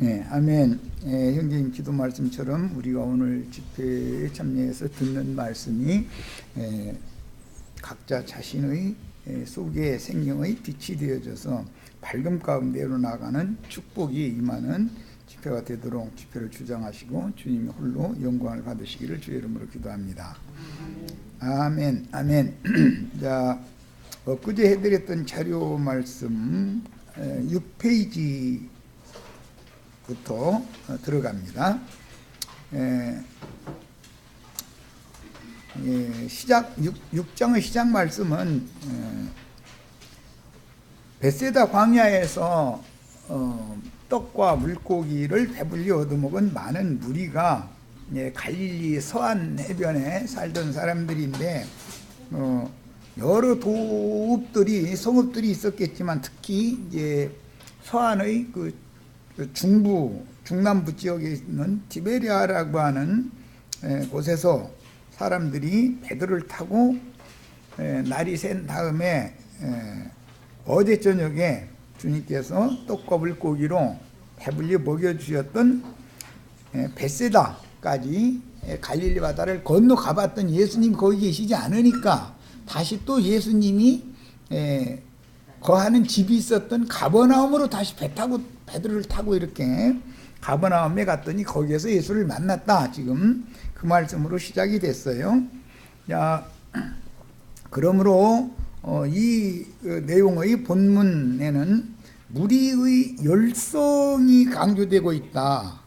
네, 아멘. 형제님 기도 말씀처럼 우리가 오늘 집회에 참여해서 듣는 말씀이 각자 자신의 속의 생명의 빛이 되어져서 밝음 가운데로 나가는 축복이 임하는 집회가 되도록 집회를 주장하시고 주님이 홀로 영광을 받으시기를 주의 이름으로 기도합니다. 아멘, 아멘. 자, 엊그제 해드렸던 자료 말씀 6페이지부터 들어갑니다. 시작 6장의 시작 말씀은 벳세다 광야에서 떡과 물고기를 배불리 얻어먹은 많은 무리가 갈릴리 서안 해변에 살던 사람들인데 여러 도읍들이 성읍들이 있었겠지만 특히 이제 서안의 그 중남부 지역에 있는 디베리아라고 하는 곳에서 사람들이 배들을 타고 날이 샌 다음에 어제 저녁에 주님께서 떡과 물고기로 배불리 먹여주셨던 벳세다까지 갈릴리 바다를 건너가 봤던 예수님 거기 계시지 않으니까 다시 또 예수님이 거하는 집이 있었던 가버나움으로 다시 배들을 타고 이렇게 가버나움에 갔더니 거기에서 예수를 만났다. 지금 그 말씀으로 시작이 됐어요. 자, 그러므로 이 내용의 본문에는 무리의 열성이 강조되고 있다.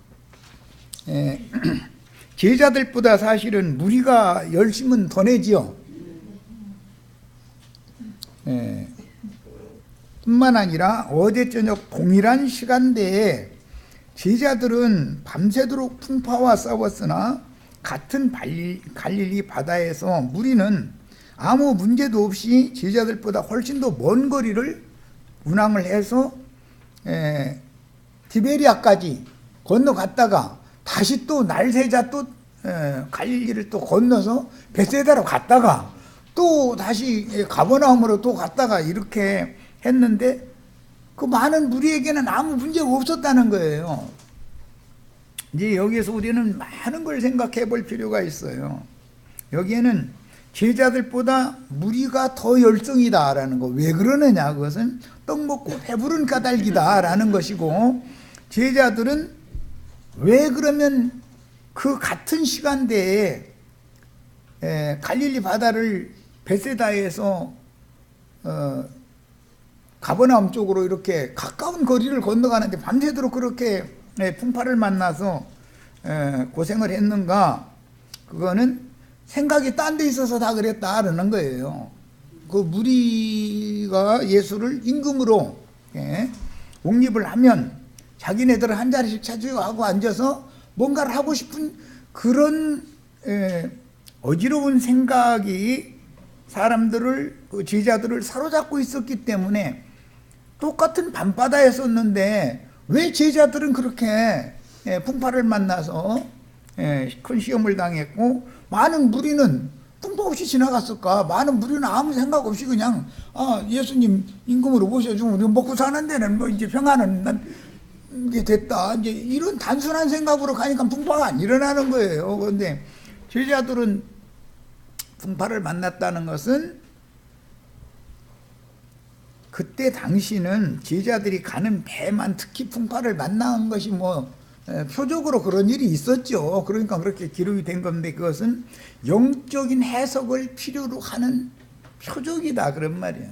제자들보다 사실은 무리가 열심은 더 내지요. 뿐만 아니라 어제 저녁 동일한 시간대에 제자들은 밤새도록 풍파와 싸웠으나 같은 갈릴리 바다에서 무리는 아무 문제도 없이 제자들보다 훨씬 더 먼 거리를 운항을 해서 디베리아까지 건너갔다가 다시 또 날새자 또 갈릴리를 또 건너서 벳세다로 갔다가 또 다시 가버나움으로 또 갔다가 이렇게 했는데 그 많은 무리에게는 아무 문제가 없었다는 거예요. 이제 여기에서 우리는 많은 걸 생각해 볼 필요가 있어요. 여기에는 제자들보다 무리가 더 열성이다라는 거. 왜 그러느냐? 그것은 떡 먹고 배부른 까닭이다라는 것이고, 제자들은 왜 그러면 그 같은 시간대에 갈릴리 바다를 벳세다에서 가버나움 쪽으로 이렇게 가까운 거리를 건너가는데 밤새도록 그렇게 풍파를 만나서 고생을 했는가? 그거는 생각이 딴 데 있어서 다 그랬다라는 거예요. 그 무리가 예수를 임금으로 옹립을 하면 자기네들은 한 자리씩 차지하고 앉아서 뭔가를 하고 싶은 그런 어지러운 생각이 사람들을, 그 제자들을 사로잡고 있었기 때문에 똑같은 밤바다에 섰는데 왜 제자들은 그렇게 풍파를 만나서 큰 시험을 당했고 많은 무리는 풍파 없이 지나갔을까? 많은 무리는 아무 생각 없이 그냥 예수님 임금으로 모셔주면 우리 먹고 사는 데는 뭐 이제 평안은 게 됐다. 이제 이런 단순한 생각으로 가니까 풍파가 안 일어나는 거예요. 그런데 제자들은 풍파를 만났다는 것은 그때 당시는 제자들이 가는 배만 특히 풍파를 만난 것이 뭐 표적으로 그런 일이 있었죠. 그러니까 그렇게 기록이 된 건데 그것은 영적인 해석을 필요로 하는 표적이다 그런 말이에요.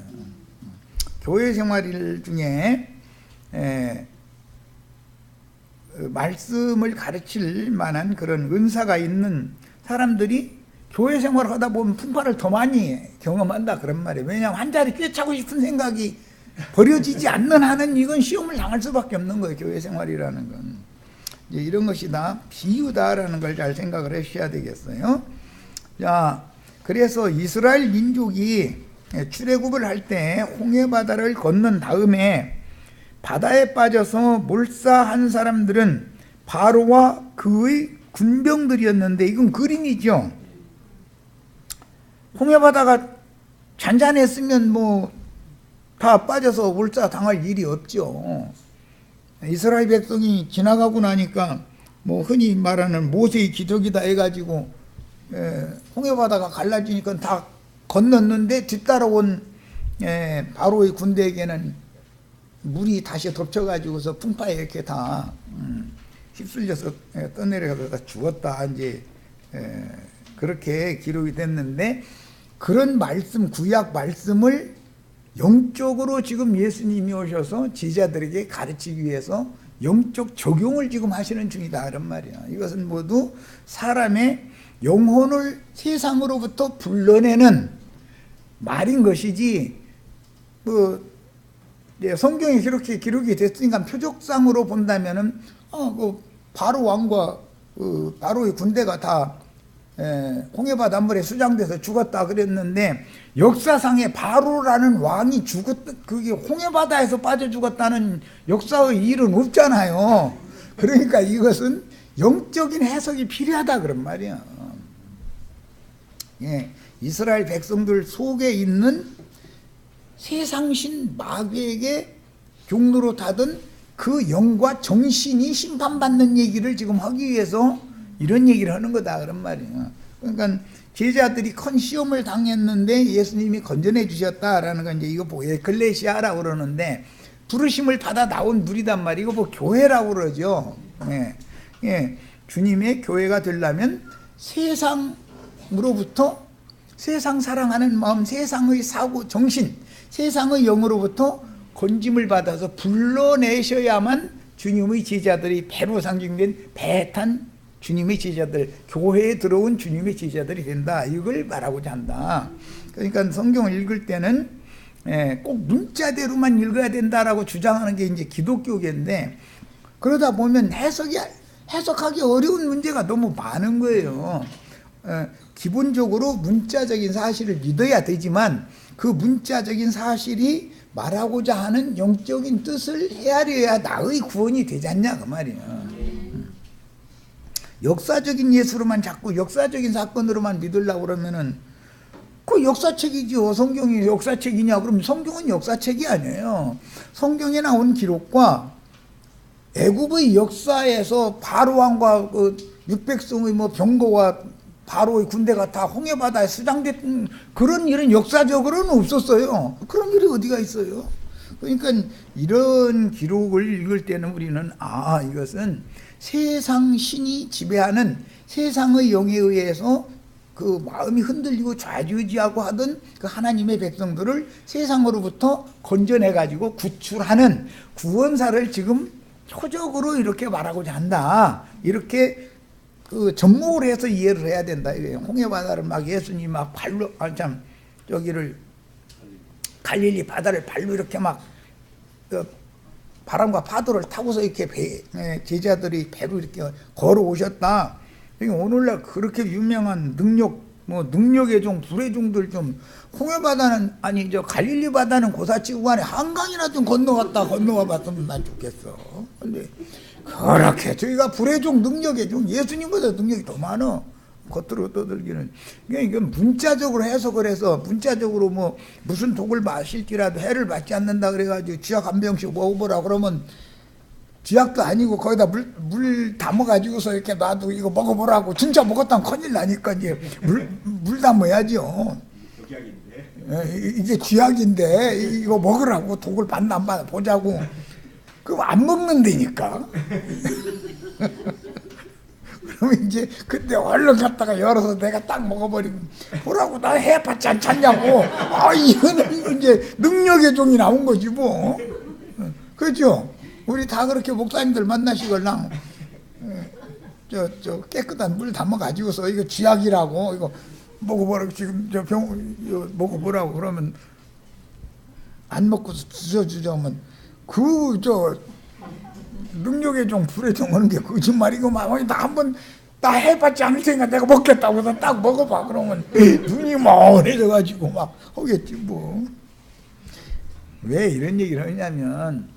교회 생활 중에 말씀을 가르칠 만한 그런 은사가 있는 사람들이 교회 생활을 하다 보면 풍파를 더 많이 경험한다 그런 말이에요. 왜냐하면 한 자리 꿰차고 싶은 생각이 버려지지 않는 한은 이건 시험을 당할 수밖에 없는 거예요. 교회 생활이라는 건. 이제 이런 것이 다 비유다라는 걸 잘 생각을 하셔야 되겠어요. 자, 그래서 이스라엘 민족이 출애굽을 할 때 홍해바다를 건넌 다음에 바다에 빠져서 몰사한 사람들은 바로와 그의 군병들이었는데 이건 그림이죠. 홍해바다가 잔잔했으면 뭐 다 빠져서 몰사 당할 일이 없죠. 이스라엘 백성이 지나가고 나니까 뭐 흔히 말하는 모세의 기적이다 해가지고 홍해바다가 갈라지니까 다 건넜는데 뒤따라온 바로의 군대에게는 물이 다시 덮쳐가지고서 풍파에 이렇게 다 휩쓸려서 떠내려가서 다 죽었다 이제 그렇게 기록이 됐는데, 그런 말씀, 구약 말씀을 영적으로 지금 예수님이 오셔서 제자들에게 가르치기 위해서 영적 적용을 지금 하시는 중이다 그런 말이야. 이것은 모두 사람의 영혼을 세상으로부터 불러내는 말인 것이지, 성경에 그렇게 기록이 됐으니까 표적상으로 본다면은 그 바로 왕과 바로의 군대가 다 홍해바다 물에 수장돼서 죽었다 그랬는데, 역사상에 바로라는 왕이 그게 홍해바다에서 빠져 죽었다는 역사의 일은 없잖아요. 그러니까 이것은 영적인 해석이 필요하다 그런 말이야. 이스라엘 백성들 속에 있는 세상신 마귀에게 종로로 타던 그 영과 정신이 심판받는 얘기를 지금 하기 위해서 이런 얘기를 하는 거다 그런 말이에요. 그러니까 제자들이 큰 시험을 당했는데 예수님이 건져내 주셨다라는 건 이제 이거 뭐 에클레시아라고 그러는데, 부르심을 받아 나온 무리단 말이고 뭐 교회라고 그러죠. 주님의 교회가 되려면 세상으로부터, 세상 사랑하는 마음, 세상의 사고 정신, 세상의 영으로부터 건짐을 받아서 불러내셔야만 주님의 제자들이, 배로 상징된 배 탄 주님의 제자들, 교회에 들어온 주님의 제자들이 된다, 이걸 말하고자 한다. 그러니까 성경을 읽을 때는 꼭 문자대로만 읽어야 된다라고 주장하는 게 이제 기독교계인데, 그러다 보면 해석하기 어려운 문제가 너무 많은 거예요. 기본적으로 문자적인 사실을 믿어야 되지만 그 문자적인 사실이 말하고자 하는 영적인 뜻을 헤아려야 나의 구원이 되지 않냐 그 말이에요. 역사적인 예수로만 자꾸 역사적인 사건으로만 믿으려고 그러면은 그 역사책이죠. 성경이 역사책이냐 그러면 성경은 역사책이 아니에요. 성경에 나온 기록과 애굽의 역사에서 바로 왕과 그 600성의 뭐 병거와 바로의 군대가 다 홍해바다에 수장됐던 그런 일은 역사적으로는 없었어요. 그런 일이 어디가 있어요. 그러니까 이런 기록을 읽을 때는 우리는 이것은 세상 신이 지배하는 세상의 영에 의해서 그 마음이 흔들리고 좌지우지하고 하던 그 하나님의 백성들을 세상으로부터 건져내가지고 구출하는 구원사를 지금 표적으로 이렇게 말하고자 한다. 이렇게 그 접목을 해서 이해를 해야 된다. 홍해바다를 막 예수님이 막 발로, 갈릴리 바다를 발로 이렇게 막 바람과 파도를 타고서 이렇게 제자들이 배로 이렇게 걸어오셨다. 오늘날 그렇게 유명한 능력의 종, 불의 종들 좀, 홍해바다는, 갈릴리 바다는 고사치고 간에 한강이나 좀 건너와 봤으면 난 좋겠어. 근데 그렇게 저희가 불의 종, 능력의 종, 예수님보다 능력이 더 많아. 겉으로 떠들기는. 이건 문자적으로 해석을 해서, 문자적으로 뭐 무슨 독을 마실지라도 해를 받지 않는다 그래가지고 쥐약 한 병씩 먹어보라 그러면 쥐약도 아니고 거기다 물 담아가지고서 이렇게 놔두고 이거 먹어보라고, 진짜 먹었다면 큰일 나니까 이제 물 담아야죠. 이게 쥐약인데 이거 먹으라고, 독을 받나 안 받나 보자고. 그럼 안 먹는다니까. 그러면 이제 그때 얼른 갔다가 열어서 내가 딱 먹어버리고 뭐라고 나 해봤지 않냐고. 이거는 이제 능력의 종이 나온 거지 뭐. 그렇죠? 우리 다 그렇게 목사님들 만나시걸랑 저 깨끗한 물 담아가지고서 이거 쥐약이라고 이거 먹어보라고, 지금 저 병 먹어보라고 그러면 안 먹고서 주저주저하면 그 능력의 종, 불의 종 하는 게 거짓말이고 막 나 해봤지 않을 테니까 내가 먹겠다고 해서 딱 먹어봐 그러면 눈이 멍해져가지고 막 하겠지 뭐. 왜 이런 얘기를 하냐면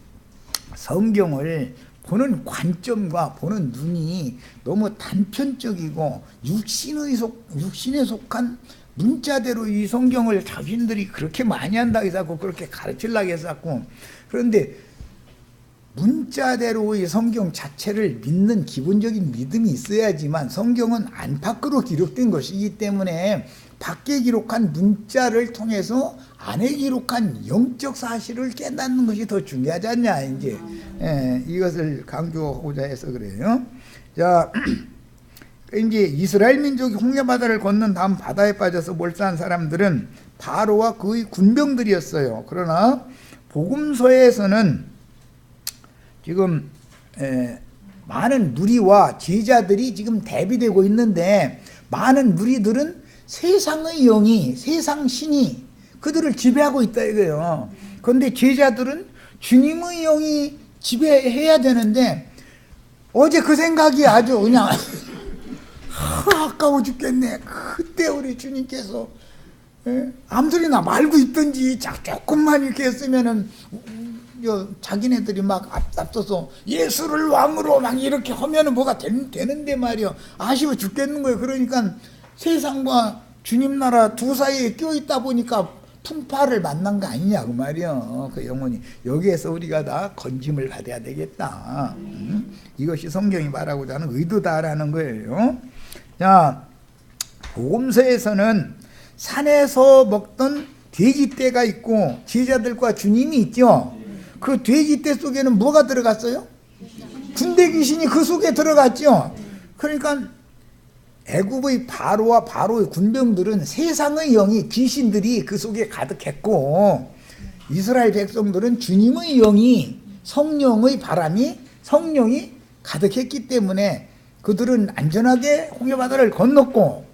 성경을 보는 관점과 보는 눈이 너무 단편적이고 육신에 속한 문자대로 이 성경을 자신들이 그렇게 많이 한다고 해서 그렇게 가르치려고 했었고, 그런데 문자대로의 성경 자체를 믿는 기본적인 믿음이 있어야지만 성경은 안팎으로 기록된 것이기 때문에 밖에 기록한 문자를 통해서 안에 기록한 영적 사실을 깨닫는 것이 더 중요하지 않냐, 이제. 이것을 강조하고자 해서 그래요. 자, 이제 이스라엘 민족이 홍해바다를 건넌 다음 바다에 빠져서 몰사한 사람들은 바로와 그의 군병들이었어요. 그러나 복음서에서는 지금 많은 무리와 제자들이 지금 대비되고 있는데, 많은 무리들은 세상의 영이, 세상 신이 그들을 지배하고 있다 이거예요. 그런데 제자들은 주님의 영이 지배해야 되는데, 어제 그 생각이 아주 그냥 아까워 죽겠네. 그때 우리 주님께서 아무소리나 말고 있든지 조금만 이렇게 했으면은 자기네들이 막 앞서서 예수를 왕으로 막 이렇게 하면은 뭐가 되는데 말이요. 아쉬워 죽겠는 거예요. 그러니까 세상과 주님 나라 두 사이에 껴있다 보니까 풍파를 만난 거 아니냐고 말이요. 그 영혼이. 여기에서 우리가 다 건짐을 받아야 되겠다. 이것이 성경이 말하고자 하는 의도다라는 거예요. 자, 복음서에서는 산에서 먹던 돼지떼가 있고 제자들과 주님이 있죠. 그 돼지떼 속에는 뭐가 들어갔어요? 군대 귀신이 그 속에 들어갔죠. 그러니까 애굽의 바로와 바로의 군병들은 세상의 영이, 귀신들이 그 속에 가득했고, 이스라엘 백성들은 주님의 영이, 성령의 바람이, 성령이 가득했기 때문에 그들은 안전하게 홍해바다를 건넜고,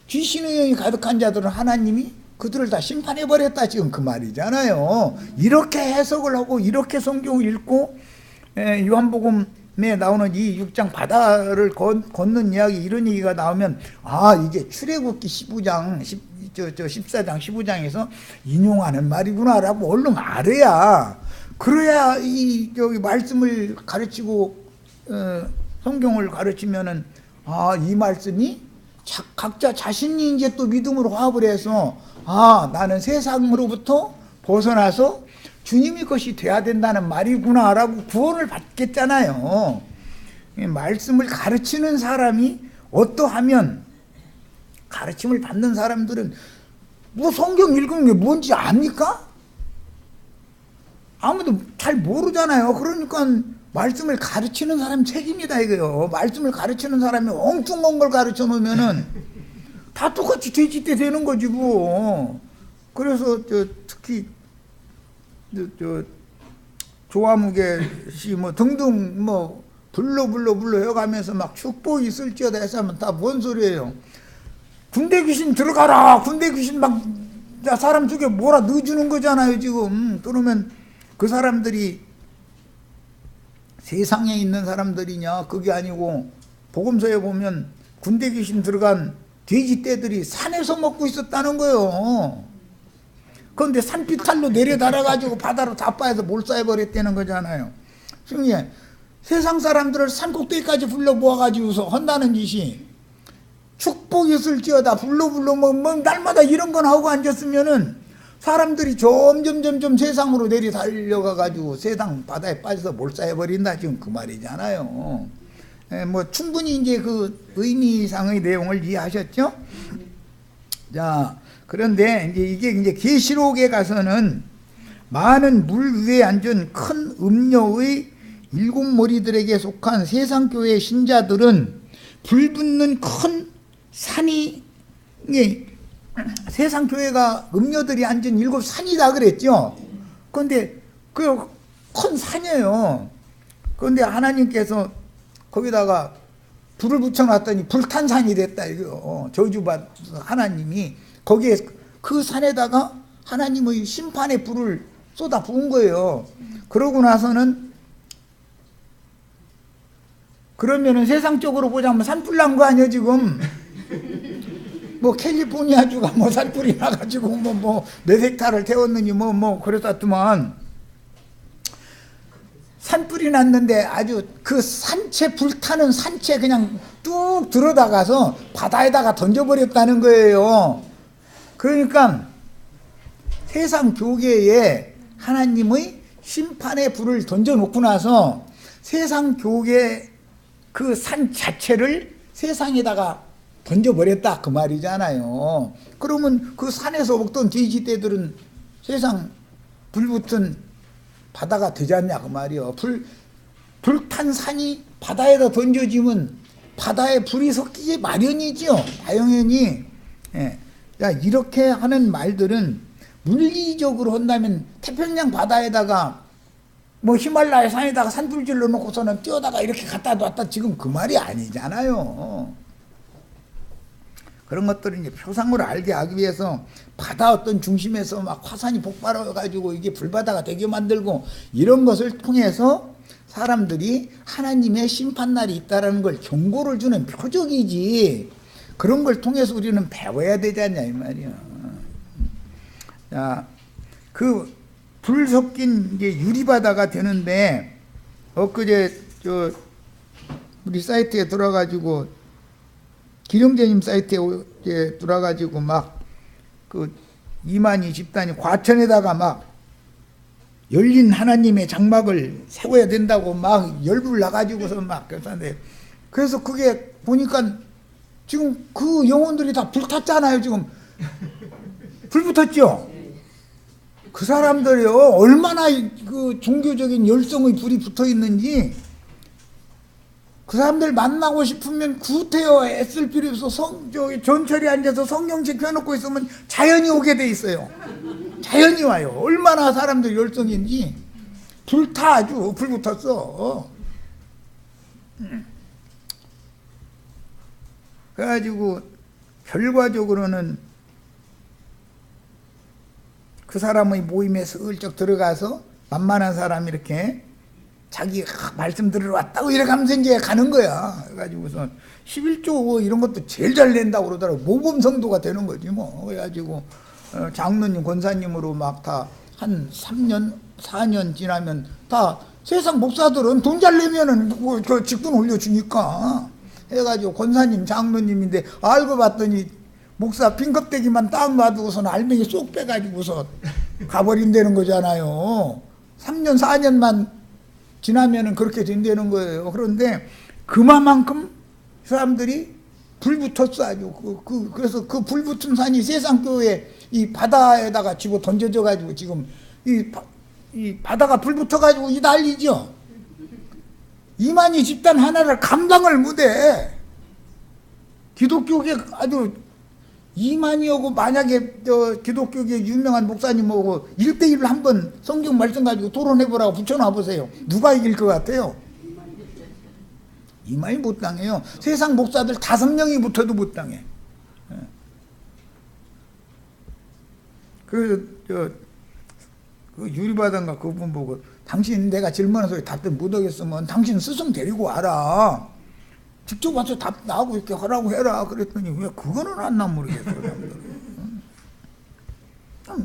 귀신의 영이 가득한 자들은 하나님이 그들을 다 심판해버렸다, 지금 그 말이잖아요. 이렇게 해석을 하고 이렇게 성경을 읽고 요한복음에 나오는 이 6장 바다를 걷는 이야기, 이런 얘기가 나오면 이게 출애굽기 15장 14장 15장에서 인용하는 말이구나라고 얼른 알아야, 그래야 이 말씀을 가르치고 성경을 가르치면은 이 말씀이 각자 자신이 이제 또 믿음으로 화합을 해서 나는 세상으로부터 벗어나서 주님의 것이 돼야 된다는 말이구나라고 구원을 받겠잖아요. 말씀을 가르치는 사람이 어떠하면, 가르침을 받는 사람들은 뭐 성경 읽은 게 뭔지 압니까? 아무도 잘 모르잖아요. 그러니까 말씀을 가르치는 사람 책임이다 이거요. 말씀을 가르치는 사람이 엉뚱한 걸 가르쳐 놓으면은 다 똑같이 돼지떼 되는 거지 뭐. 그래서 특히 조화무게 씨 뭐 등등 뭐 불러 해가면서 막 축복이 있을지어다 해서 하면 다 뭔 소리예요. 군대 귀신 들어가라, 군대 귀신 막 사람 속에 뭐라 넣어주는 거잖아요 지금. 그러면 그 사람들이 세상에 있는 사람들이냐? 그게 아니고 복음서에 보면 군대 귀신 들어간 돼지떼들이 산에서 먹고 있었다는 거예요. 그런데 산비탈로 내려달아가지고 바다로 다 빠져서 몰사해버렸다는 거잖아요. 지금 세상 사람들을 산꼭대기까지 불러 모아가지고서 한다는 짓이, 축복이 있을지어다 불러 뭐 날마다 이런 건 하고 앉았으면은 사람들이 점점 세상으로 내리 달려가가지고 세상 바다에 빠져서 몰사해버린다, 지금 그 말이잖아요. 뭐 충분히 이제 그 의미상의 내용을 이해하셨죠? 자, 그런데 이게 이제 계시록에 가서는 많은 물 위에 앉은 큰 음녀의 7머리들에게 속한 세상교회 신자들은 불붙는 큰 산이, 세상교회가 음녀들이 앉은 7산이다 그랬죠. 그런데 그 큰 산이에요. 그런데 하나님께서 거기다가 불을 붙여놨더니 불탄산이 됐다 이거. 저주받 하나님이 거기에 그 산에다가 하나님의 심판의 불을 쏟아 부은 거예요. 그러고 나서는, 그러면은 세상적으로 보자면 산불 난 거 아니에요 지금. 뭐 캘리포니아주가 뭐 산불이 나가지고 뭐 몇 헥타를 태웠느니 뭐 그랬었더만, 산불이 났는데 아주 그 산채, 불타는 산채 그냥 뚝 들어다가서 바다에다가 던져버렸다는 거예요. 그러니까 세상 교계에 하나님의 심판의 불을 던져놓고 나서 세상 교계 그 산 자체를 세상에다가 던져버렸다 그 말이잖아요. 그러면 그 산에서 먹던 돼지떼들은 세상 불붙은 바다가 되지 않냐 그 말이요. 불탄 산이 바다에다 던져지면 바다에 불이 섞이기 마련이죠. 당연히. 예. 야, 이렇게 하는 말들은 물리적으로 한다면 태평양 바다에다가 뭐 히말라야 산에다가 산불질러 놓고서는 뛰어다가 이렇게 갔다 놨다 지금 그 말이 아니잖아요. 그런 것들을 이제 표상으로 알게 하기 위해서 바다 어떤 중심에서 막 화산이 폭발해가지고 이게 불바다가 되게 만들고 이런 것을 통해서 사람들이 하나님의 심판날이 있다라는 걸 경고를 주는 표적이지, 그런 걸 통해서 우리는 배워야 되지 않냐 이 말이야. 자, 그 불 섞인 이제 유리바다가 되는데, 엊그제 우리 사이트에 들어가지고 기령제님 사이트에 들어가지고 막 그 이만희 집단이 과천에다가 막 열린 하나님의 장막을 세워야 된다고 막 열불 나가지고서 막 그랬는데, 그래서 그게 보니까 지금 그 영혼들이 다 불탔잖아요. 지금 불 붙었죠. 그 사람들이요 얼마나 그 종교적인 열성의 불이 붙어 있는지, 그 사람들 만나고 싶으면 구태여 애쓸 필요 없어. 전철에 앉아서 성경책 펴놓고 있으면 자연히 오게 돼 있어요. 자연히 와요. 얼마나 사람들 열성인지. 불타, 아주 불 붙었어. 그래가지고 결과적으로는 그 사람의 모임에 슬쩍 들어가서 만만한 사람이 이렇게 자기 말씀 들으러 왔다고 이렇게 하면서 이제 가는 거야. 그래가지고서 11조 이런 것도 제일 잘 낸다고 그러더라고. 모범 성도가 되는 거지 뭐. 그래가지고 장로님, 권사님으로 막 다 한 3년, 4년 지나면 다 세상 목사들은 돈 잘 내면은 그 직분 올려주니까 해가지고 권사님, 장로님인데 알고 봤더니 목사 빈껍데기만 딱 놔두고서는 알맹이 쏙 빼가지고서 가버린다는 거잖아요. 3년, 4년만 지나면은 그렇게 된다는 거예요. 그런데 그만큼 사람들이 불 붙었어 아주. 그래서 그 불 붙은 산이 세상 교회 이 바다에다가 집어 던져져 가지고 지금 이 바다가 불 붙어 가지고 이 난리죠. 이만희 집단 하나를 감당을 못해. 기독교계 아주 이만희하고 만약에 기독교계 유명한 목사님하고 1대1을 한번 성경 말씀 가지고 토론해보라고 붙여놔 보세요. 누가 이길 것 같아요? 이만희 못 당해요. 세상 목사들 5명이 붙어도 못 당해. 그 유리바다인가 그분 보고 당신 내가 질문한 소리 답변 못하겠으면 당신 스승 데리고 와라. 직접 와서 답 나하고 이렇게 하라고 해라. 그랬더니 왜 그거는 안 나 모르겠어요.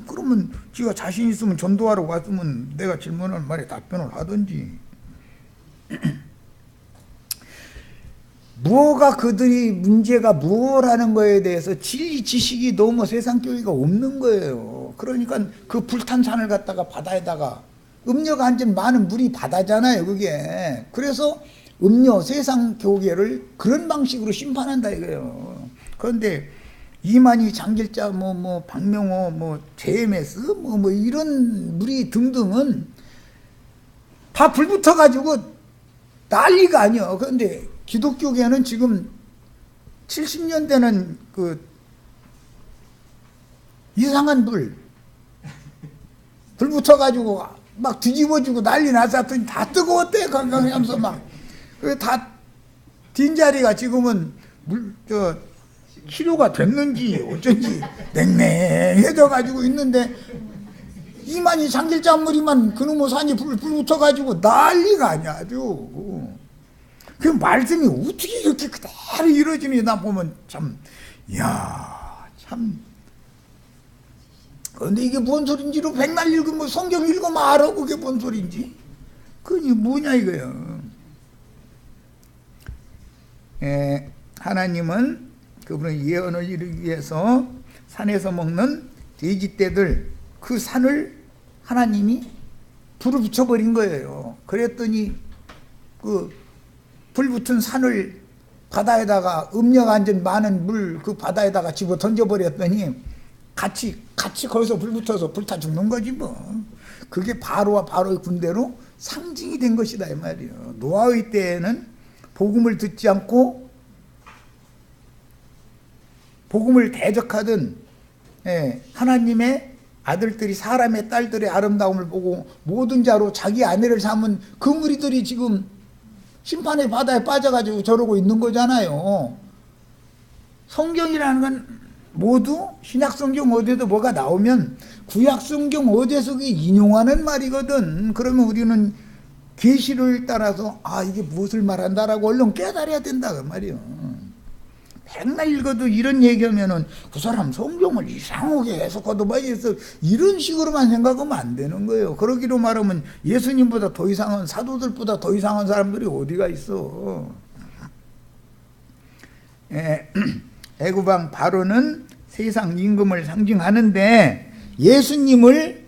그러면 지가 자신 있으면 전도하러 왔으면 내가 질문할 말에 답변을 하든지. 뭐가 그들이 문제가 무엇하는 거에 대해서 진리 지식이 너무 세상 교회가 없는 거예요. 그러니까 그 불탄 산을 갖다가 바다에다가 음료가 앉은 많은 물이 바다잖아요. 그게. 그래서 음료 세상 교계를 그런 방식으로 심판한다 이거예요. 그런데 이만희, 장길자, 박명호, JMS, 이런 무리 등등은 다 불붙어가지고 난리가 아니야. 그런데 기독교계는 지금 70년대는 그 이상한 불 붙어가지고 막 뒤집어지고 난리 났었더니 다 뜨거웠대. 건강하면서 막. 다 뒷자리가 지금은 치료가 됐는지 어쩐지 냉랭해져 가지고 있는데, 이만희 장길자 무리만 그놈의 산이 불 붙어가지고 난리가 아니야 아주. 그 말씀이 어떻게 이렇게 그대로 이루어지는지 나 보면 참, 이야 참. 그런데 이게 뭔 소린지로 백날 읽으면 성경 읽으면 알아. 그게 뭔 소린지. 그게 뭐냐 이거야. 하나님은 그분의 예언을 이루기 위해서 산에서 먹는 돼지떼들, 그 산을 하나님이 불을 붙여버린 거예요. 그랬더니 그 불 붙은 산을 바다에다가 음력 안전 많은 물 그 바다에다가 집어 던져버렸더니 같이 거기서 불 붙어서 불타 죽는 거지 뭐. 그게 바로와 바로의 군대로 상징이 된 것이다 이 말이에요. 노아의 때에는 복음을 듣지 않고 복음을 대적하던 하나님의 아들들이 사람의 딸들의 아름다움을 보고 모든 자로 자기 아내를 삼은 그 무리들이 지금 심판의 바다에 빠져가지고 저러고 있는 거잖아요. 성경이라는 건 모두 신약성경 어디에도 뭐가 나오면 구약성경 어디에서 인용하는 말이거든. 그러면 우리는 계시를 따라서 이게 무엇을 말한다라고 얼른 깨달아야 된다 그 말이에요. 백날 읽어도 이런 얘기하면은 그 사람 성경을 이상하게 해석하도 말이어서 이런 식으로만 생각하면 안 되는 거예요. 그러기로 말하면 예수님보다 더 이상한 사도들보다 더 이상한 사람들이 어디가 있어. 애굽왕 바로는 세상 임금을 상징하는데 예수님을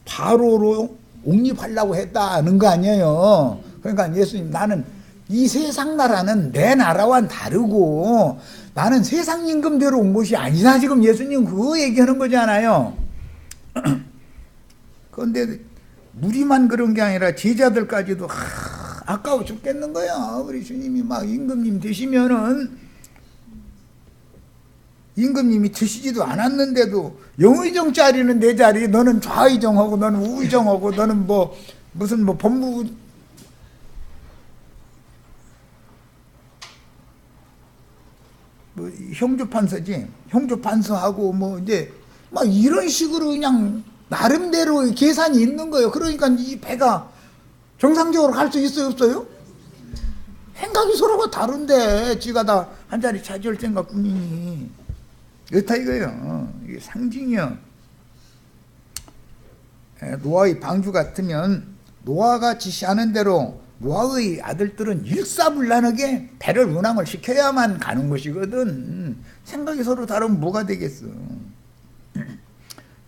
바로로 옹립하려고 했다는 거 아니에요. 그러니까 예수님 나는 이 세상 나라는 내 나라와는 다르고 나는 세상 임금대로 온 것이 아니다. 지금 예수님 그거 얘기하는 거잖아요. 그런데 무리만 그런 게 아니라 제자들까지도 아까워 죽겠는 거야. 우리 주님이 막 임금님 되시면은 임금님이 드시지도 않았는데도 영의정 자리는 내 자리, 너는 좌의정하고 너는 우의정하고 너는 무슨 법무부 형조판서지. 형조판서하고 이제 막 이런 식으로 그냥 나름대로 계산이 있는 거예요. 그러니까 이 배가 정상적으로 갈 수 있어요, 없어요? 생각이 서로가 다른데 지가 다 한 자리 차지할 생각뿐이니 그렇다 이거예요. 이게 상징이요. 노아의 방주 같으면 노아가 지시하는 대로 노아의 아들들은 일사불란하게 배를 운항을 시켜야만 가는 것이거든. 생각이 서로 다르면 뭐가 되겠어.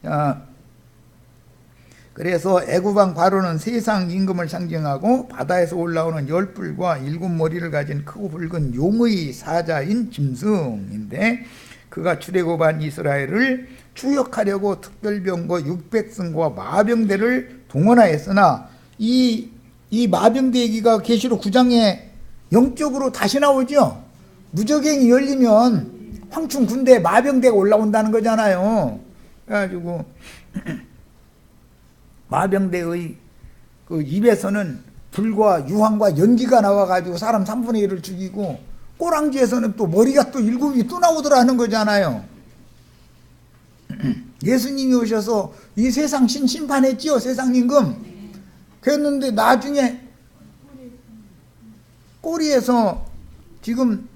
자, 그래서 애굽왕 바로는 세상 임금을 상징하고 바다에서 올라오는 10뿔과 7머리를 가진 크고 붉은 용의 사자인 짐승인데 그가 출애굽한 이스라엘을 추역하려고 특별병거 600승과 마병대를 동원하였으나 이 마병대 얘기가 계시록 9장에 영적으로 다시 나오죠. 무저갱이 열리면 황충 군대 마병대가 올라온다는 거잖아요. 그래가지고 마병대의 그 입에서는 불과 유황과 연기가 나와가지고 사람 3분의 1을 죽이고 꼬랑지에서는 또 머리가 또 7이 또 나오더라는 거잖아요. 예수님이 오셔서 이 세상 심판했지요. 세상 임금. 그랬는데 나중에 꼬리에서 지금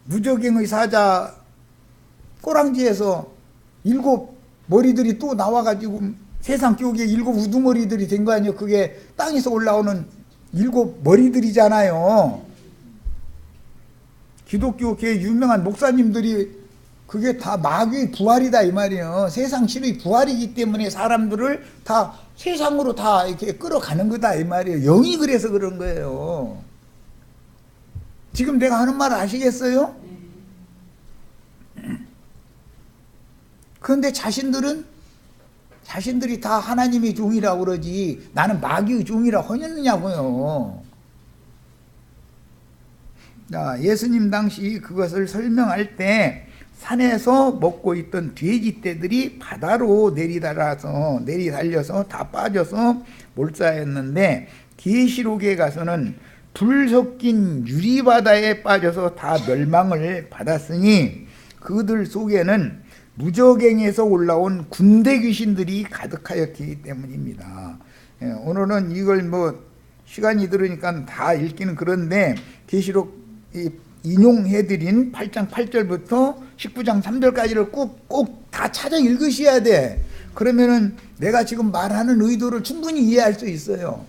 무저갱의 사자 꼬랑지에서 7 머리들이 또 나와가지고 세상 교계에 7 우두머리들이 된 거 아니에요. 그게 땅에서 올라오는 7 머리들이잖아요. 기독교계의 유명한 목사님들이 그게 다 마귀의 부활이다 이 말이에요. 세상 신의 부활이기 때문에 사람들을 다 세상으로 다 이렇게 끌어가는 거다 이 말이에요. 영이 그래서 그런 거예요. 지금 내가 하는 말 아시겠어요? 그런데 자신들이 다 하나님의 종이라고 그러지 나는 마귀의 종이라고 하느냐고요. 자, 예수님 당시 그것을 설명할 때 산에서 먹고 있던 돼지떼들이 바다로 내리달려서 다 빠져서 몰사했는데 계시록에 가서는 불 섞인 유리바다에 빠져서 다 멸망을 받았으니 그들 속에는 무저갱에서 올라온 군대 귀신들이 가득하였기 때문입니다. 오늘은 이걸 시간이 들으니까 다 읽기는 그런데 계시록 인용해드린 8장 8절부터 19장 3절까지를 꼭 다 찾아 읽으셔야 돼. 그러면은 내가 지금 말하는 의도를 충분히 이해할 수 있어요.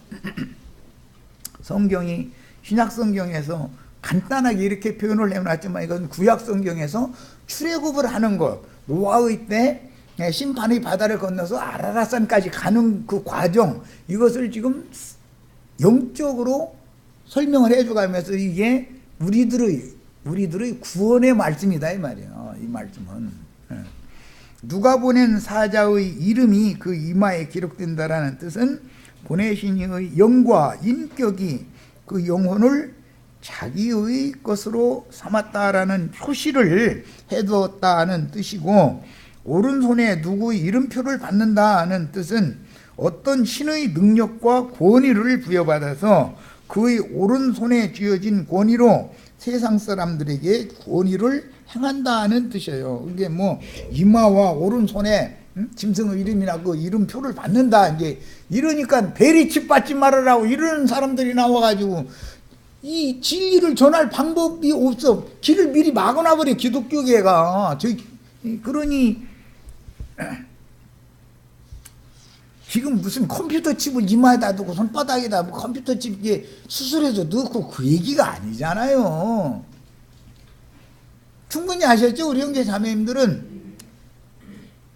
성경이 신약성경에서 간단하게 이렇게 표현을 해놨지만 이건 구약성경에서 출애굽을 하는 것, 노아의 때 심판의 바다를 건너서 아라랏산까지 가는 그 과정, 이것을 지금 영적으로 설명을 해줘가면서 이게 우리들의 구원의 말씀이다 이 말이에요. 이 말씀은 누가 보낸 사자의 이름이 그 이마에 기록된다라는 뜻은 보내신 이의 영과 인격이 그 영혼을 자기의 것으로 삼았다라는 표시를 해두었다는 뜻이고, 오른손에 누구의 이름표를 받는다는 뜻은 어떤 신의 능력과 권위를 부여받아서 그의 오른손에 쥐어진 권위로 세상 사람들에게 권위를 행한다는 뜻이에요. 이게 뭐 이마와 오른손에 짐승의 이름이나 그 이름표를 받는다, 이제 이러니까 베리칩 받지 말으라고 이러는 사람들이 나와가지고 이 진리를 전할 방법이 없어. 길을 미리 막아놔버려 기독교계가. 그러니 지금 무슨 컴퓨터 칩을 이마에다 두고 손바닥에다 컴퓨터 칩 이게 수술해서 넣고 그 얘기가 아니잖아요. 충분히 아셨죠? 우리 형제 자매님들은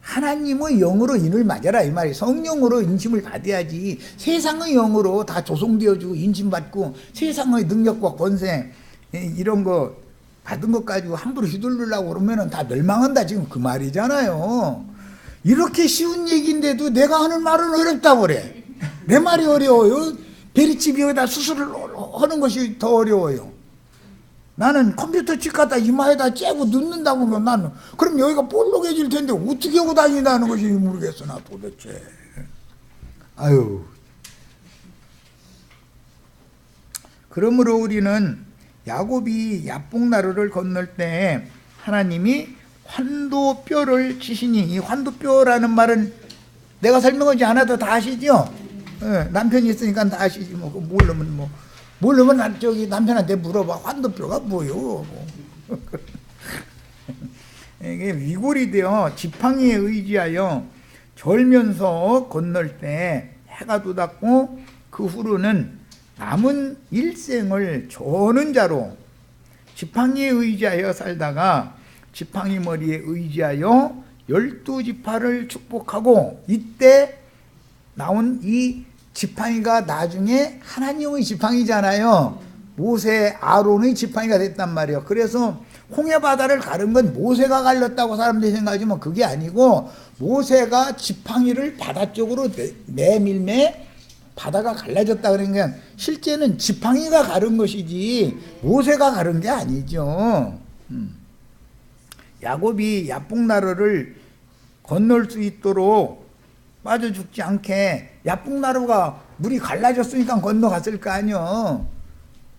하나님의 영으로 인을 맞아라 이 말이에요. 성령으로 인심을 받아야지. 세상의 영으로 다 조성되어지고 인심받고 세상의 능력과 권세 이런 거 받은 것 가지고 함부로 휘둘르려고 그러면 다 멸망한다, 지금 그 말이잖아요. 이렇게 쉬운 얘기인데도 내가 하는 말은 어렵다고 그래. 내 말이 어려워요. 베리칩 여기다 수술을 하는 것이 더 어려워요. 나는 컴퓨터 칩 갖다 이마에다 째고 넣는다고 하면 나는 그럼 여기가 볼록해질 텐데 어떻게 하고 다닌다는 것이 모르겠어 나 도대체. 아유. 그러므로 우리는 야곱이 야복나루를 건널 때 하나님이 환도뼈를 치시니, 이 환도뼈라는 말은 내가 설명하지 않아도 다 아시죠? 남편이 있으니까 다 아시지. 모르면 저기 남편한테 물어봐. 환도뼈가 뭐요? 이게 위골이 되어 지팡이에 의지하여 절면서 건널 때 해가 돋았고 그 후로는 남은 일생을 저는 자로 지팡이에 의지하여 살다가 지팡이 머리에 의지하여 12지파를 축복하고, 이때 나온 이 지팡이가 나중에 하나님의 지팡이잖아요. 모세 아론의 지팡이가 됐단 말이에요. 그래서 홍해바다를 가른 건 모세가 갈렸다고 사람들이 생각하지만 그게 아니고 모세가 지팡이를 바다 쪽으로 내밀매 바다가 갈라졌다. 그러니까 실제는 지팡이가 가른 것이지 모세가 가른 게 아니죠. 야곱이 야복나루를 건널 수 있도록 빠져 죽지 않게, 야복나루가 물이 갈라졌으니까 건너갔을 거 아니요.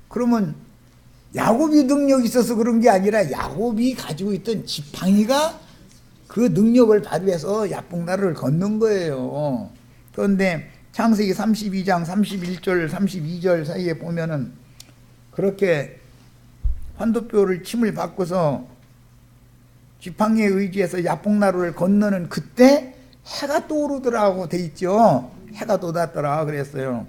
그러면 야곱이 능력이 있어서 그런 게 아니라 야곱이 가지고 있던 지팡이가 그 능력을 발휘해서 야복나루를 건넌 거예요. 그런데 창세기 32장 31절 32절 사이에 보면은 그렇게 환도뼈를 침을 받고서 지팡이에 의지해서 야복나루를 건너는 그때 해가 떠오르더라고 돼 있죠. 해가 돋았더라 그랬어요.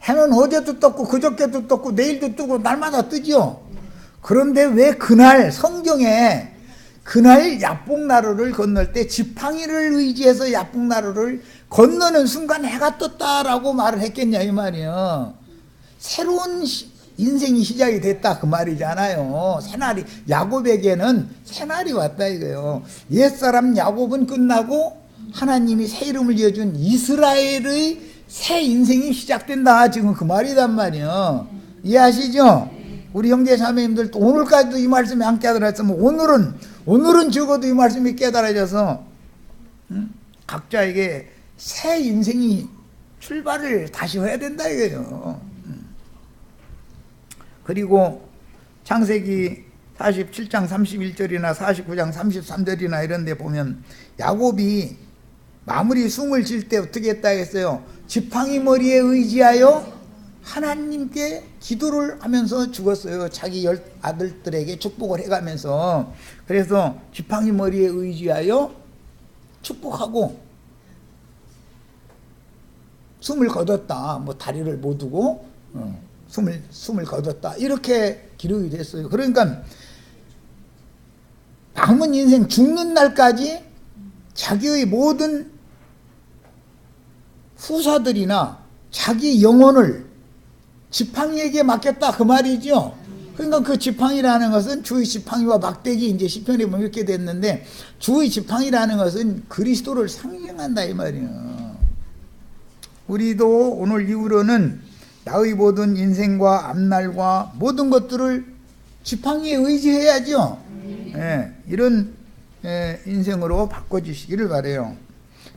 해는 어제도 떴고 그저께도 떴고 내일도 뜨고 날마다 뜨죠. 그런데 왜 그날 성경에 그날 야복나루를 건널 때 지팡이를 의지해서 야복나루를 건너는 순간 해가 떴다라고 말을 했겠냐 이 말이에요. 새로운 인생이 시작이 됐다 그 말이잖아요. 새날이, 야곱에게는 새날이 왔다 이거예요. 옛사람 야곱은 끝나고 하나님이 새 이름을 지어준 이스라엘의 새 인생이 시작된다, 지금 그 말이란 말이에요. 이해하시죠? 우리 형제 자매님들도 오늘까지도 이 말씀이 안 깨달았으면 오늘은 적어도 이 말씀이 깨달아져서 각자에게 새 인생이 출발을 다시 해야 된다 이거예요. 그리고 창세기 47장 31절이나 49장 33절이나 이런 데 보면 야곱이 마무리 숭을 질 때 어떻게 했다 했어요? 지팡이 머리에 의지하여 하나님께 기도를 하면서 죽었어요. 자기 10아들들에게 축복을 해가면서. 그래서 지팡이 머리에 의지하여 축복하고 숨을 거뒀다. 뭐 다리를 못 두고 숨을 거뒀다. 이렇게 기록이 됐어요. 그러니까 남은 인생 죽는 날까지 자기의 모든 후사들이나 자기 영혼을 지팡이에게 맡겼다 그 말이죠. 그러니까 그 지팡이라는 것은 주의 지팡이와 막대기 이제 시편에 보면 이렇게 됐는데 주의 지팡이라는 것은 그리스도를 상징한다 이 말이에요. 우리도 오늘 이후로는 나의 모든 인생과 앞날과 모든 것들을 지팡이에 의지해야죠. 이런 인생으로 바꿔주시기를 바라요.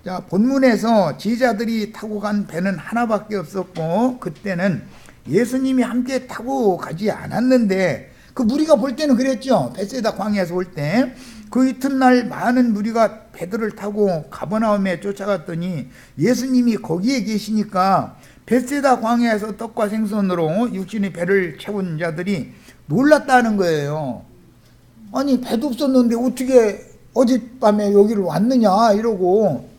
자, 본문에서 제자들이 타고 간 배는 하나밖에 없었고 그때는 예수님이 함께 타고 가지 않았는데 그 무리가 볼 때는 그랬죠. 벳세다 광야에서 올 때 그 이튿날 많은 무리가 배들을 타고 가버나움에 쫓아갔더니 예수님이 거기에 계시니까 벳세다 광야에서 떡과 생선으로 육신의 배를 채운 자들이 놀랐다는 거예요. 아니 배도 없었는데 어떻게 어젯밤에 여기를 왔느냐 이러고.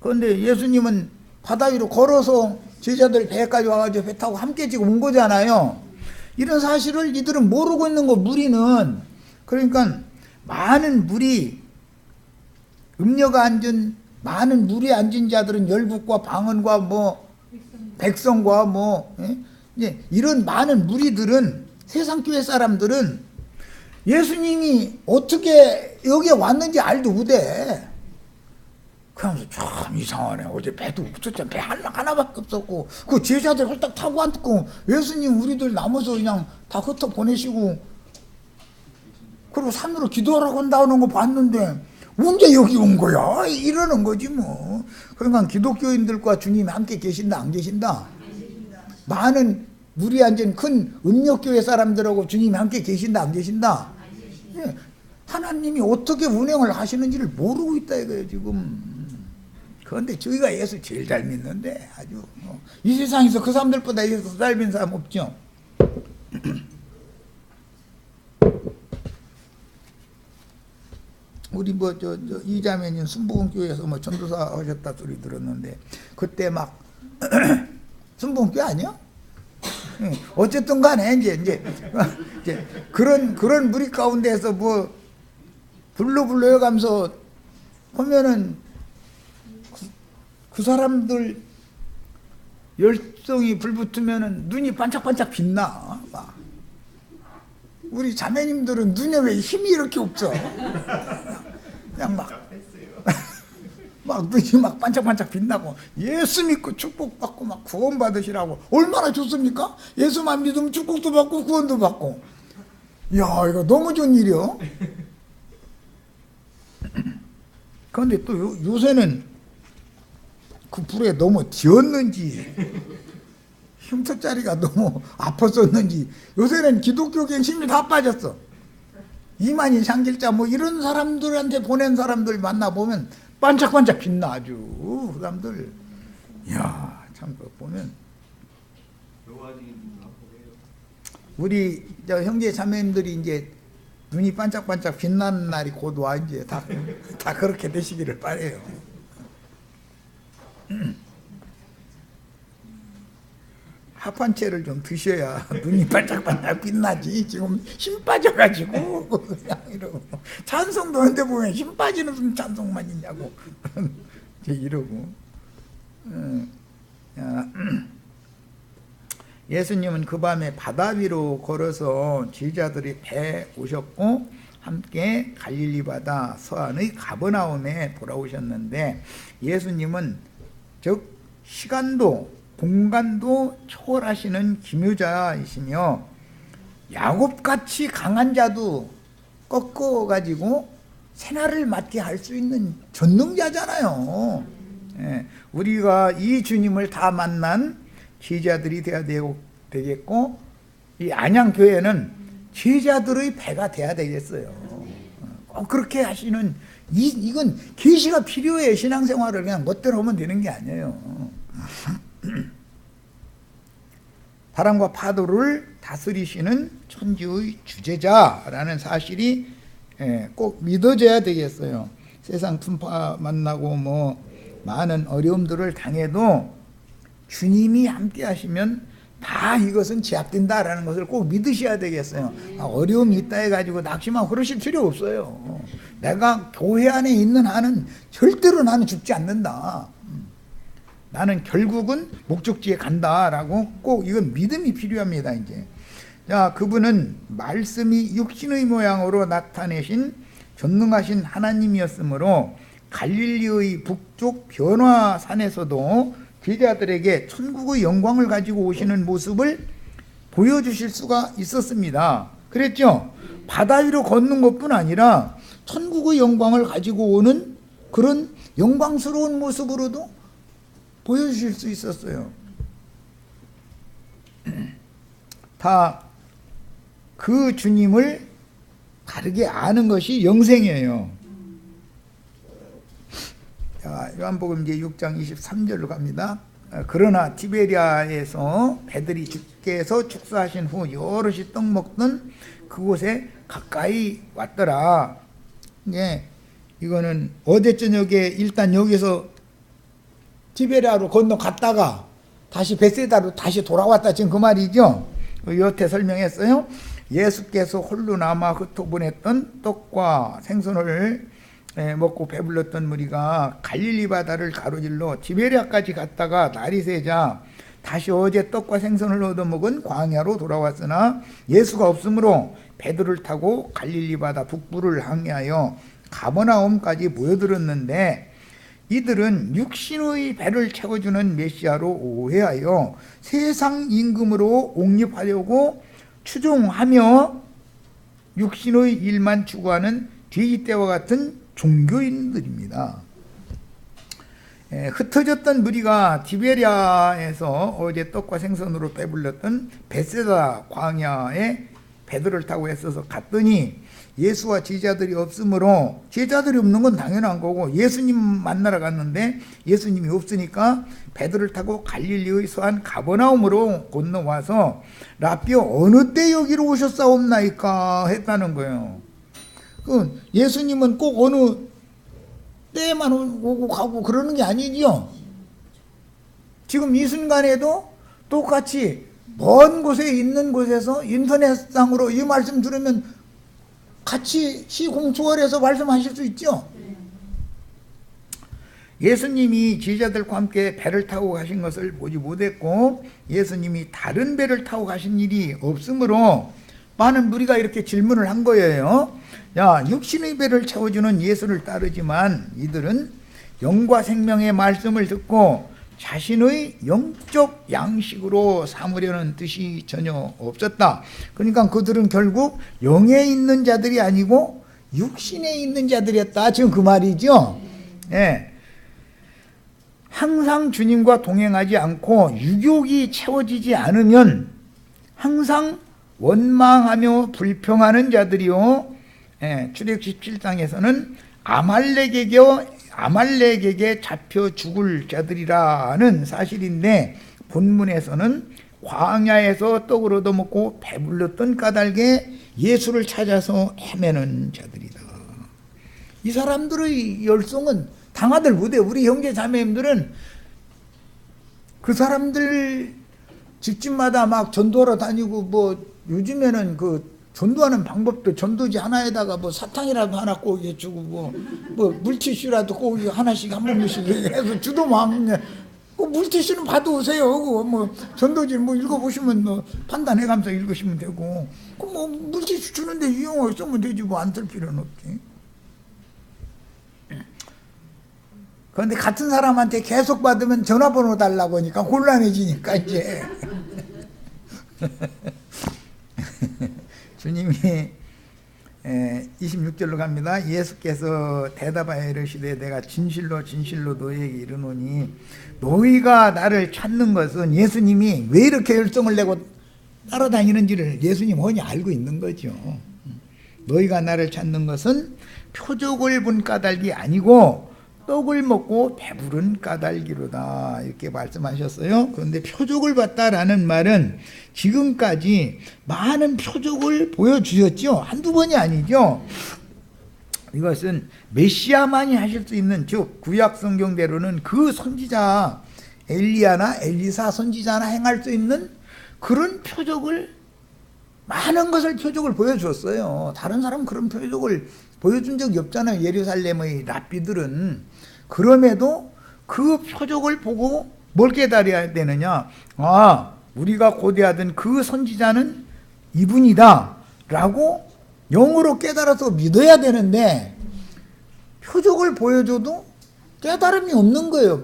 그런데 예수님은 바다 위로 걸어서 제자들 배까지 와가지고 배 타고 함께 지금 온 거잖아요. 이런 사실을 이들은 모르고 있는 거 무리는. 그러니까 많은 무리 음녀가 앉은 많은 무리에 앉은 자들은 열국과 방언과 뭐 백성과 뭐 이제 이런 많은 무리들은 세상 교회 사람들은 예수님이 어떻게 여기에 왔는지 알도 못해. 그러면서 참 이상하네. 어제 배도 없었잖아. 배 하나밖에 없었고 그 제자들 홀딱 타고 앉고 예수님 우리들 남아서 그냥 다 흩어 보내시고 그리고 산으로 기도하라고 한다는 거 봤는데 언제 여기 온 거야? 이러는 거지 뭐. 그러니까 기독교인들과 주님이 함께 계신다 안 계신다? 많은 무리 앉은 큰 음력교회 사람들하고 주님이 함께 계신다 안 계신다? 예. 하나님이 어떻게 운행을 하시는지를 모르고 있다 이거예요 지금. 그런데 저희가 예수 제일 잘 믿는데 아주 이 세상에서 그 사람들보다 예수 잘 믿는 사람 없죠. 우리 뭐 이자매님 순복음교회에서 뭐 전도사 하셨다 소리 들었는데 그때 막 순복음교회 아니야? 어쨌든 간에 이제 그런 무리 가운데서 뭐 불러 해가면서 보면은 그 사람들 열성이 불붙으면은 눈이 반짝반짝 빛나. 막. 우리 자매님들은 눈에 왜 힘이 이렇게 없어? 그냥 막 눈이 막 반짝반짝 빛나고 예수 믿고 축복받고 막 구원 받으시라고 얼마나 좋습니까? 예수만 믿으면 축복도 받고 구원도 받고. 이야 이거 너무 좋은 일이요. 그런데 또 요새는 그 불에 너무 뒤었는지 흉터짜리가 너무 아팠었는지 요새는 기독교계에 힘이 다 빠졌어. 이만희 장길자 뭐 이런 사람들한테 보낸 사람들 만나보면 반짝반짝 빛나 아주 그 사람들. 이야 참 그거 보면 우리 형제 자매님들이 이제 눈이 반짝반짝 빛나는 날이 곧 와. 이제 다 그렇게 되시기를 바래요. 합한채를 좀 드셔야 눈이 반짝반짝 빛나지. 지금 힘 빠져가지고 그냥 이러고 찬송도 하는데 보면 힘 빠지는 무슨 찬송만 있냐고 이러고. 예수님은 그 밤에 바다 위로 걸어서 제자들이 배에 오셨고 함께 갈릴리 바다 서안의 가버나움에 돌아오셨는데 예수님은 즉 시간도 공간도 초월하시는 기묘자이시며 야곱같이 강한 자도 꺾어가지고 새날을 맞게 할 수 있는 전능자잖아요. 우리가 이 주님을 다 만난 제자들이 돼야 되겠고 이 안양교회는 제자들의 배가 돼야 되겠어요. 그렇게 하시는 이건 계시가 필요해. 신앙생활을 그냥 멋대로 하면 되는 게 아니에요. 바람과 파도를 다스리시는 천지의 주제자라는 사실이 꼭 믿어져야 되겠어요. 세상 풍파 만나고 뭐 많은 어려움들을 당해도 주님이 함께 하시면 다 이것은 제압된다라는 것을 꼭 믿으셔야 되겠어요. 어려움이 있다 해가지고 낙심하고 그러실 필요 없어요. 내가 교회 안에 있는 한은 절대로 나는 죽지 않는다. 나는 결국은 목적지에 간다라고 꼭 이건 믿음이 필요합니다. 이제 자, 그분은 말씀이 육신의 모양으로 나타내신 전능하신 하나님이었으므로 갈릴리의 북쪽 변화산에서도 제자들에게 천국의 영광을 가지고 오시는 모습을 보여주실 수가 있었습니다. 그랬죠? 바다 위로 걷는 것뿐 아니라 천국의 영광을 가지고 오는 그런 영광스러운 모습으로도 보여주실 수 있었어요. 다 그 주님을 바르게 아는 것이 영생이에요. 자, 요한복음 이제 6장 23절로 갑니다. 그러나 티베리아에서 배들이 주께서 축사하신 후 여럿이 떡 먹던 그곳에 가까이 왔더라. 예, 이거는 어제 저녁에 일단 여기서 티베리아로 건너갔다가 다시 베세다로 다시 돌아왔다, 지금 그 말이죠. 여태 설명했어요. 예수께서 홀로 남아 흩어보냈던 떡과 생선을 먹고 배불렀던 무리가 갈릴리 바다를 가로질러 티베리아까지 갔다가 날이 새자 다시 어제 떡과 생선을 얻어먹은 광야로 돌아왔으나 예수가 없으므로 배들을 타고 갈릴리 바다 북부를 항해하여 가버나움까지 모여들었는데 이들은 육신의 배를 채워주는 메시아로 오해하여 세상 임금으로 옹립하려고 추종하며 육신의 일만 추구하는 돼지떼와 같은 종교인들입니다. 흩어졌던 무리가 티베리아에서 어제 떡과 생선으로 배불렀던 베세다 광야에 배들을 타고 애써서 갔더니 예수와 제자들이 없으므로, 제자들이 없는 건 당연한 거고 예수님 만나러 갔는데 예수님이 없으니까 배들을 타고 갈릴리의 서안 가버나움으로 건너와서 라삐어 어느 때 여기로 오셨사옵나이까 했다는 거예요. 그 예수님은 꼭 어느 때만 오고 가고 그러는 게 아니지요. 지금 이 순간에도 똑같이 먼 곳에 있는 곳에서 인터넷상으로 이 말씀 들으면 같이 시공초월해서 말씀하실 수 있죠. 예수님이 제자들과 함께 배를 타고 가신 것을 보지 못했고 예수님이 다른 배를 타고 가신 일이 없으므로 많은 무리가 이렇게 질문을 한 거예요. 야, 육신의 배를 채워주는 예수를 따르지만 이들은 영과 생명의 말씀을 듣고 자신의 영적 양식으로 삼으려는 뜻이 전혀 없었다. 그러니까 그들은 결국 영에 있는 자들이 아니고 육신에 있는 자들이었다, 지금 그 말이죠. 예. 항상 주님과 동행하지 않고 유욕이 채워지지 않으면 항상 원망하며 불평하는 자들이요. 예, 출애굽 17장에서는 아말렉에게 잡혀 죽을 자들이라는 사실인데 본문에서는 광야에서 떡을 얻어먹고 배불렀던 까닭에 예수를 찾아서 헤매는 자들이다. 이 사람들의 열성은 당하들 못해. 우리 형제 자매님들은 그 사람들 집집마다 막 전도하러 다니고 뭐 요즘에는 그 전도하는 방법도 전도지 하나에다가 뭐 사탕이라도 하나 꼭 주고 뭐 물티슈라도 꼭 하나씩 한 번씩 해서 주도 막네. 그 물티슈는 받아오세요. 그거 뭐 전도지 뭐 읽어보시면 뭐 판단해가면서 읽으시면 되고 그 뭐 물티슈 주는데 이용을 쓰면 되지 뭐 안 쓸 필요는 없지. 그런데 같은 사람한테 계속 받으면 전화번호 달라고 하니까 곤란해지니까 이제 주님이 26절로 갑니다. 예수께서 대답하여 이르시되 내가 진실로 진실로 너희에게 이르노니 너희가 나를 찾는 것은, 예수님이 왜 이렇게 열정을 내고 따라다니는지를 예수님 훤히 알고 있는 거죠. 너희가 나를 찾는 것은 표적을 본 까닭이 아니고 떡을 먹고 배부른 까닭이로다, 이렇게 말씀하셨어요. 그런데 표적을 봤다라는 말은 지금까지 많은 표적을 보여주셨죠. 한두 번이 아니죠. 이것은 메시아만이 하실 수 있는, 즉 구약 성경대로는 그 선지자 엘리야나 엘리사 선지자나 행할 수 있는 그런 표적을, 많은 것을 표적을 보여줬어요. 다른 사람은 그런 표적을 보여준 적이 없잖아요. 예루살렘의 랍비들은. 그럼에도 그 표적을 보고 뭘 깨달아야 되느냐? 아, 우리가 고대하던 그 선지자는 이분이다 라고 영으로 깨달아서 믿어야 되는데, 표적을 보여줘도 깨달음이 없는 거예요.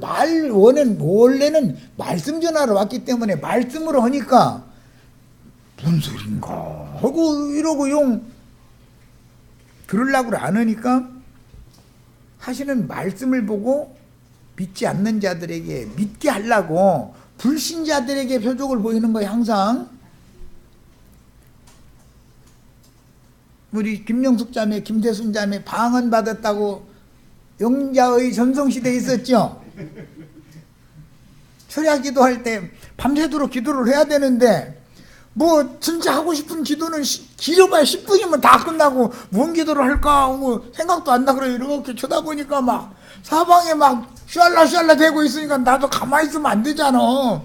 원래는 말씀 전하러 왔기 때문에 말씀으로 하니까 무슨 소린가 하고 이러고 들으려고 안 하니까, 하시는 말씀을 보고 믿지 않는 자들에게 믿게 하려고 불신자들에게 표적을 보이는 거예요. 항상 우리 김영숙 자매, 김대순 자매 방언 받았다고 영자의 전성시대에 있었죠. 철야 기도할 때 밤새도록 기도를 해야 되는데, 뭐 진짜 하고 싶은 기도는 길어봐야 10분이면 다 끝나고 뭔 기도를 할까 하고 생각도 안 나고 이렇게 쳐다보니까 막 사방에 막 슈알라 대고 있으니까 나도 가만히 있으면 안 되잖아.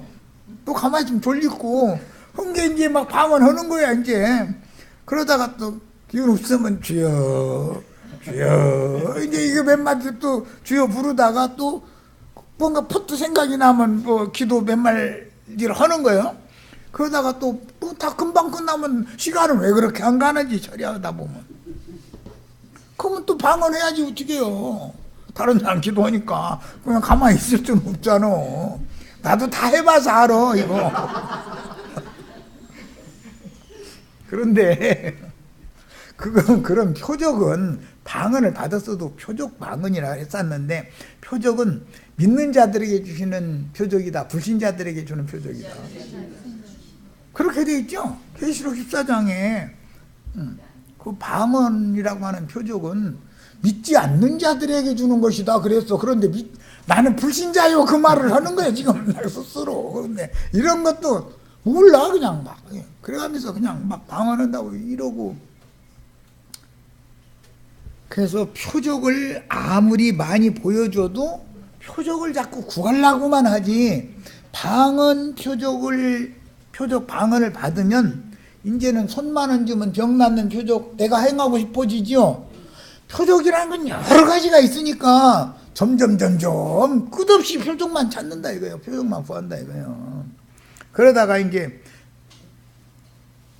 또 가만히 있으면 졸리고 흥게 이제 막 방언하는 거야. 이제 그러다가 또 기운 없으면 주여 이제 이게 몇 마디 또 주여 부르다가 또 뭔가 퍼트 생각이 나면 뭐 기도 몇 마디를 하는 거예요. 그러다가 또 다 금방 끝나면 시간은 왜 그렇게 안 가는지 처리하다 보면. 그러면 또 방언해야지 어떻게 해요. 다른 사람 기도하니까 그냥 가만히 있을 수는 없잖아. 나도 다 해봐서 알아 이거. 그런데 그런 표적은 방언을 받았어도 표적 방언이라 했었는데, 표적은 믿는 자들에게 주시는 표적이다, 불신자들에게 주는 표적이다. 그렇게 돼 있죠. 계시록 14장에 그 방언이라고 하는 표적은 믿지 않는 자들에게 주는 것이다 그랬어. 그런데 나는 불신자요 그 말을 하는 거야 지금 스스로. 그런데 이런 것도 몰라 그냥 막 그래가면서 그냥 막 방언한다고 이러고. 그래서 표적을 아무리 많이 보여줘도 표적을 자꾸 구하려고만 하지, 표적 방언을 받으면 이제는 손만 얹으면 병 낫는 표적 내가 행하고 싶어지죠. 표적이라는 건 여러 가지가 있으니까 점점 끝없이 표적만 찾는다 이거예요. 표적만 구한다 이거예요. 그러다가 이제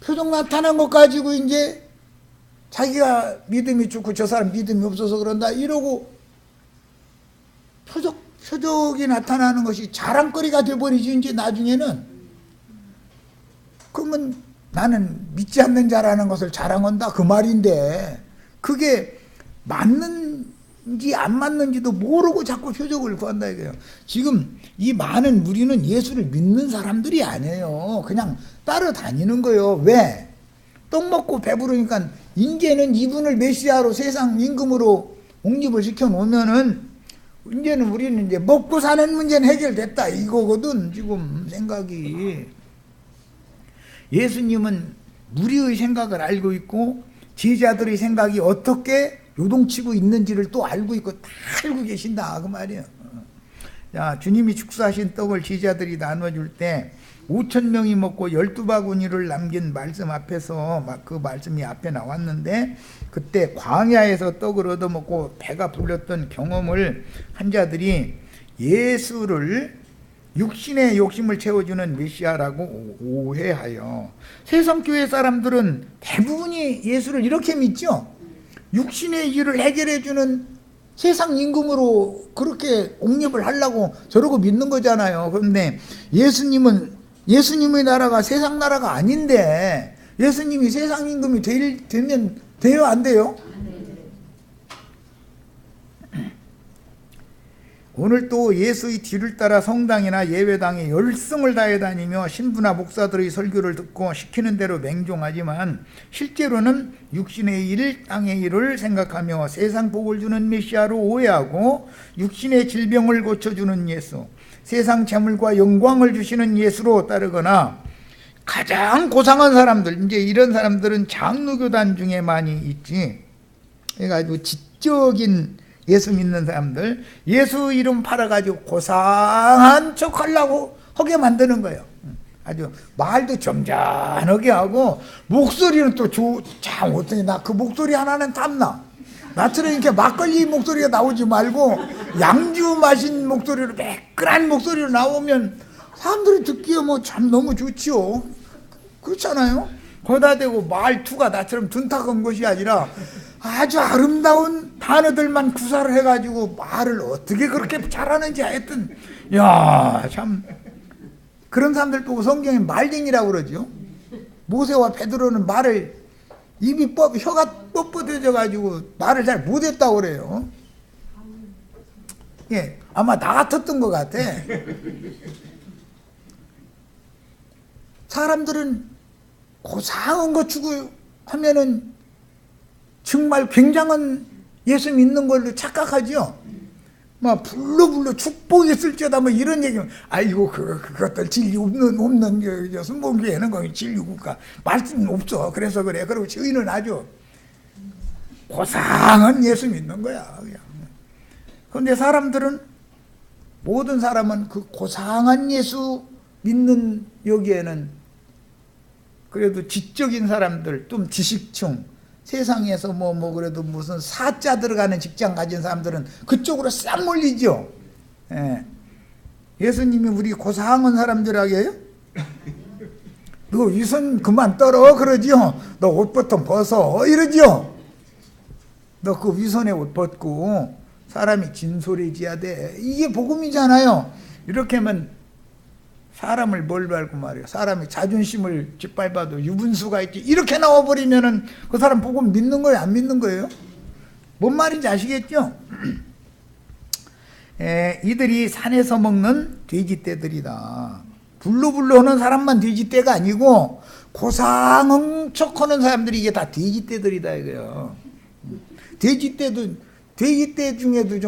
표적 나타난 것 가지고 이제 자기가 믿음이 좋고 저 사람 믿음이 없어서 그런다 이러고 표적이 나타나는 것이 자랑거리가 돼버리지. 이제 나중에는 그러면 나는 믿지 않는 자라는 것을 자랑한다 그 말인데, 그게 맞는지 안 맞는지도 모르고 자꾸 표적을 구한다 이거예요. 지금 이 많은 무리는 예수를 믿는 사람들이 아니에요. 그냥 따라다니는 거예요. 왜? 떡 먹고 배부르니까 이제는 이분을 메시아로 세상 임금으로 옹립을 시켜놓으면은 이제는 우리는 이제 먹고 사는 문제는 해결됐다 이거거든 지금 생각이. 예수님은 무리의 생각을 알고 있고 제자들의 생각이 어떻게 요동치고 있는지를 또 알고 있고 다 알고 계신다 그 말이에요. 자, 주님이 축사하신 떡을 제자들이 나눠줄 때 5,000명이 먹고 12바구니를 남긴 말씀 앞에서 막 그 말씀이 앞에 나왔는데, 그때 광야에서 떡을 얻어먹고 배가 불렸던 경험을 한 자들이 예수를 육신의 욕심을 채워주는 메시아라고 오해하여, 세상 교회 사람들은 대부분이 예수를 이렇게 믿죠. 육신의 일을 해결해주는 세상 임금으로 그렇게 옹립을 하려고 저러고 믿는 거잖아요. 그런데 예수님의 나라가 세상 나라가 아닌데, 예수님이 세상 임금이 되면 돼요 안 돼요? 오늘 또 예수의 뒤를 따라 성당이나 예배당에 열성을 다해 다니며 신부나 목사들의 설교를 듣고 시키는 대로 맹종하지만, 실제로는 육신의 일, 땅의 일을 생각하며 세상 복을 주는 메시아로 오해하고 육신의 질병을 고쳐주는 예수, 세상 재물과 영광을 주시는 예수로 따르거나, 가장 고상한 사람들, 이제 이런 사람들은 장로교단 중에 많이 있지. 그래가지고 지적인 예수 믿는 사람들, 예수 이름 팔아가지고 고상한 척 하려고 하게 만드는 거예요. 아주 말도 점잖하게 하고 목소리는 또 참 어떠니 나 그 목소리 하나는 탐나. 나처럼 이렇게 막걸리 목소리가 나오지 말고 양주 마신 목소리로 매끈한 목소리로 나오면 사람들이 듣기에 뭐 참 너무 좋지요. 그렇잖아요. 거기다 대고 말투가 나처럼 둔탁한 것이 아니라 아주 아름다운 단어들만 구사를 해가지고 말을 어떻게 그렇게 잘하는지 하여튼 야 참 그런 사람들 보고 성경에 말쟁이라고 그러죠. 모세와 베드로는 말을 입이 혀가 뻣뻣해져 가지고 말을 잘 못했다고 그래요. 예, 아마 나 같았던 것 같아. 사람들은 고상한 거 추구하면은 정말 굉장한 예수 믿는 걸로 착각하죠. 막 불러불러 축복이 있을지어다 뭐 이런 얘기면 아이고 그것들 진리 없는 순복교회는 거기 진리국가 말씀은 없어. 그래서 그래. 그리고 저희는 아주 고상한 예수 믿는 거야. 그냥. 그런데 사람들은 모든 사람은 그 고상한 예수 믿는 여기에는 그래도 지적인 사람들 좀 지식층 세상에서 뭐 그래도 무슨 사자 들어가는 직장 가진 사람들은 그쪽으로 싹 몰리죠. 예. 예수님이 우리 고상한 사람들에게 해요? 너 위선 그만 떨어 그러지요. 너 옷부터 벗어 이러지요. 너 그 위선의 옷 벗고 사람이 진솔해져야 돼. 이게 복음이잖아요. 이렇게 하면 사람을 뭘로 알고 말이에요. 사람이 자존심을 짓밟아도 유분수가 있지. 이렇게 나와버리면은 그 사람 복음 믿는 거예요? 안 믿는 거예요? 뭔 말인지 아시겠죠? 이들이 산에서 먹는 돼지떼들이다. 불로불로 하는 사람만 돼지떼가 아니고 고상한 척하는 사람들이 이게 다 돼지떼들이다 이거예요. 돼지떼도 돼지떼 중에도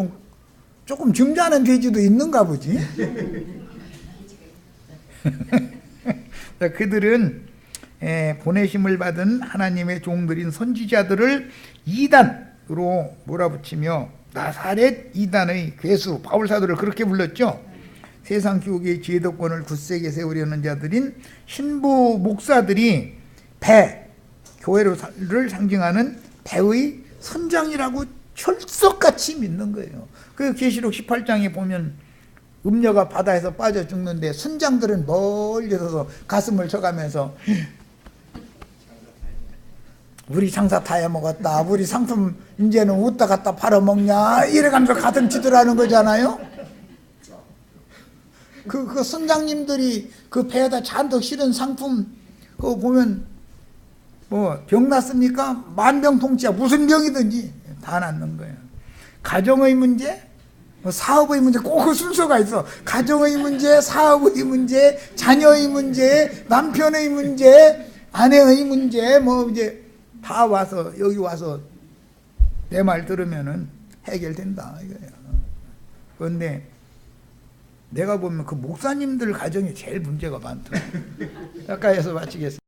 조금 점잖은 돼지도 있는가 보지. 그들은 보내심을 받은 하나님의 종들인 선지자들을 이단으로 몰아붙이며 나사렛 이단의 괴수 바울사도를 그렇게 불렀죠. 세상 교계의 지혜도권을 굳세게 세우려는 자들인 신부 목사들이 배, 교회를 상징하는 배의 선장이라고 철석같이 믿는 거예요. 그 계시록 18장에 보면 음녀가 바다에서 빠져 죽는데 선장들은 멀리 서서 가슴을 쳐가면서 우리 장사 다 해먹었다. 우리 상품 이제는 웃다 갖다 팔아먹냐 이래가면서 가슴 치더라는 거잖아요. 그 선장님들이 그 배에다 잔뜩 실은 상품 그거 보면 뭐 병 났습니까? 만병통치약 무슨 병이든지 다 낫는 거예요. 가정의 문제 사업의 문제 꼭 그 순서가 있어. 가정의 문제, 사업의 문제, 자녀의 문제, 남편의 문제, 아내의 문제 뭐 이제 다 와서 여기 와서 내 말 들으면은 해결된다 이거예요. 그런데 내가 보면 그 목사님들 가정이 제일 문제가 많더라고요. 가까이에서 마치겠습니다.